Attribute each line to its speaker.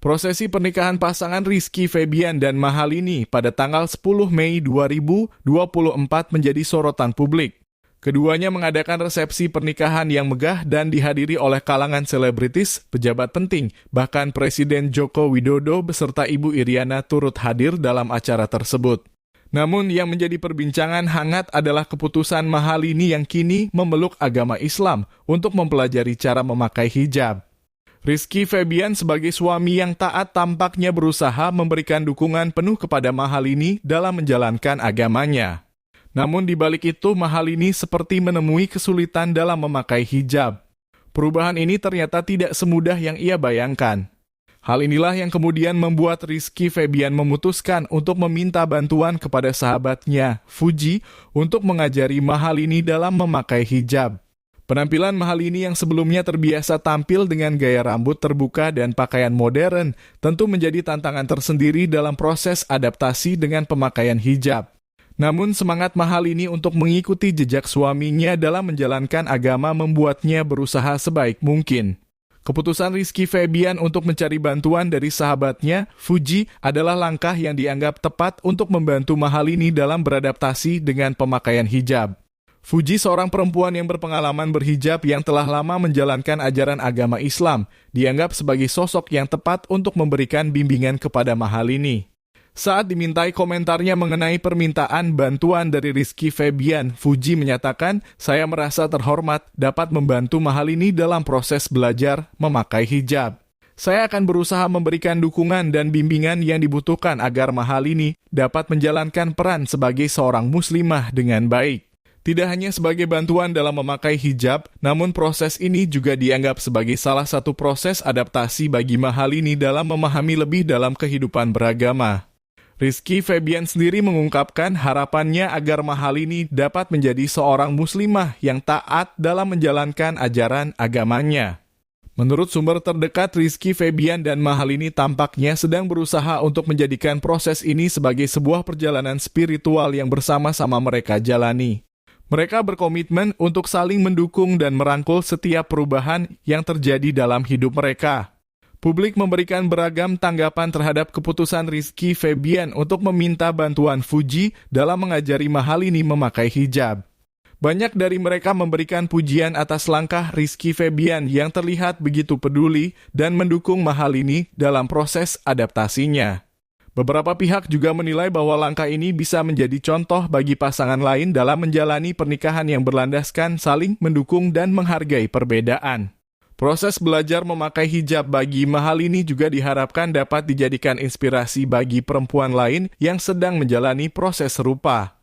Speaker 1: Prosesi pernikahan pasangan Rizky Febian dan Mahalini pada tanggal 10 Mei 2024 menjadi sorotan publik. Keduanya mengadakan resepsi pernikahan yang megah dan dihadiri oleh kalangan selebritis, pejabat penting, bahkan Presiden Joko Widodo beserta Ibu Iriana turut hadir dalam acara tersebut. Namun yang menjadi perbincangan hangat adalah keputusan Mahalini yang kini memeluk agama Islam untuk mempelajari cara memakai hijab. Rizky Febian sebagai suami yang taat tampaknya berusaha memberikan dukungan penuh kepada Mahalini dalam menjalankan agamanya. Namun di balik itu Mahalini seperti menemui kesulitan dalam memakai hijab. Perubahan ini ternyata tidak semudah yang ia bayangkan. Hal inilah yang kemudian membuat Rizky Febian memutuskan untuk meminta bantuan kepada sahabatnya, Fuji, untuk mengajari Mahalini dalam memakai hijab. Penampilan Mahalini yang sebelumnya terbiasa tampil dengan gaya rambut terbuka dan pakaian modern tentu menjadi tantangan tersendiri dalam proses adaptasi dengan pemakaian hijab. Namun semangat Mahalini untuk mengikuti jejak suaminya dalam menjalankan agama membuatnya berusaha sebaik mungkin. Keputusan Rizky Febian untuk mencari bantuan dari sahabatnya, Fuji, adalah langkah yang dianggap tepat untuk membantu Mahalini dalam beradaptasi dengan pemakaian hijab. Fuji, seorang perempuan yang berpengalaman berhijab yang telah lama menjalankan ajaran agama Islam, dianggap sebagai sosok yang tepat untuk memberikan bimbingan kepada Mahalini. Saat dimintai komentarnya mengenai permintaan bantuan dari Rizky Febian, Fuji menyatakan, "Saya merasa terhormat dapat membantu Mahalini dalam proses belajar memakai hijab. Saya akan berusaha memberikan dukungan dan bimbingan yang dibutuhkan agar Mahalini dapat menjalankan peran sebagai seorang muslimah dengan baik." Tidak hanya sebagai bantuan dalam memakai hijab, namun proses ini juga dianggap sebagai salah satu proses adaptasi bagi Mahalini dalam memahami lebih dalam kehidupan beragama. Rizky Febian sendiri mengungkapkan harapannya agar Mahalini dapat menjadi seorang muslimah yang taat dalam menjalankan ajaran agamanya. Menurut sumber terdekat, Rizky Febian dan Mahalini tampaknya sedang berusaha untuk menjadikan proses ini sebagai sebuah perjalanan spiritual yang bersama-sama mereka jalani. Mereka berkomitmen untuk saling mendukung dan merangkul setiap perubahan yang terjadi dalam hidup mereka. Publik memberikan beragam tanggapan terhadap keputusan Rizky Febian untuk meminta bantuan Fuji dalam mengajari Mahalini memakai hijab. Banyak dari mereka memberikan pujian atas langkah Rizky Febian yang terlihat begitu peduli dan mendukung Mahalini dalam proses adaptasinya. Beberapa pihak juga menilai bahwa langkah ini bisa menjadi contoh bagi pasangan lain dalam menjalani pernikahan yang berlandaskan saling mendukung dan menghargai perbedaan. Proses belajar memakai hijab bagi Mahalini juga diharapkan dapat dijadikan inspirasi bagi perempuan lain yang sedang menjalani proses serupa.